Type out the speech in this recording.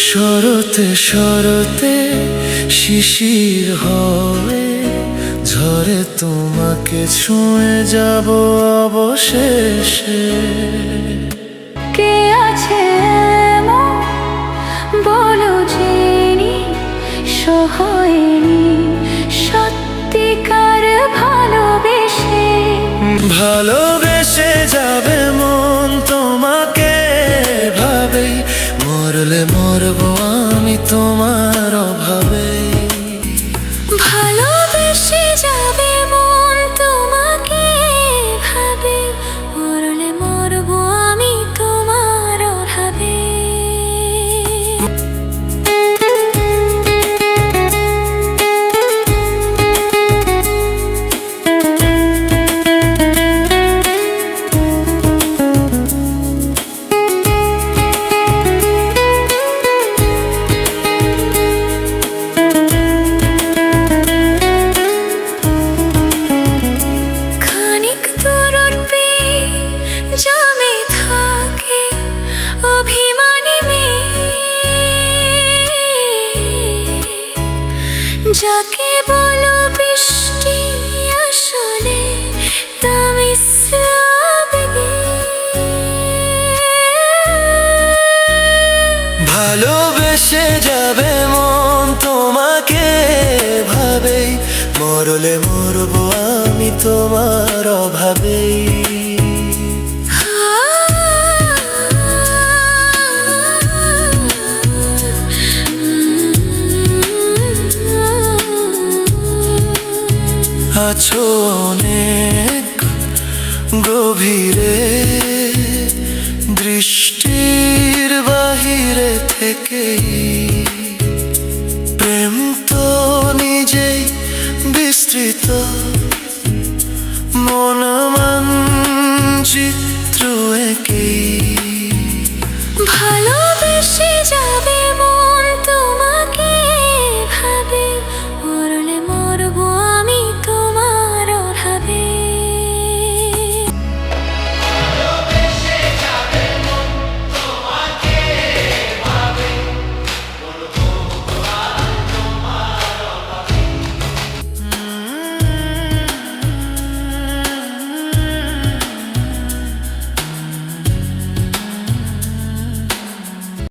শরতে শরতে শিশির হয়ে ঝরে তোমাকে ছুঁয়ে যাব অবশেষে। কে আছে এমন বলো যিনি সহায়নি সত্যিকার ভালোবেসে। ভালোবেসে যাবে মন তোমাকে ভাবেই, মরলে মরবো আমি তোমার অভাবে। ভালোবেসে যাবে মন তোমাকে ভাবে, মরলে মরবো আমি তোমার অভাবে। জমে থাকে অভিমানী যাকে বলো বৃষ্টি আসলে তা ভালোবেসে যাবে মন তোমাকে ভাবেই, মরলে মরবো আমি তোমার অভাবেই। আছো অনেক গভীরে দৃষ্টির বাহিরে থেকেই, প্রেম তো নিজেই বিস্তৃত মন মানচিত্র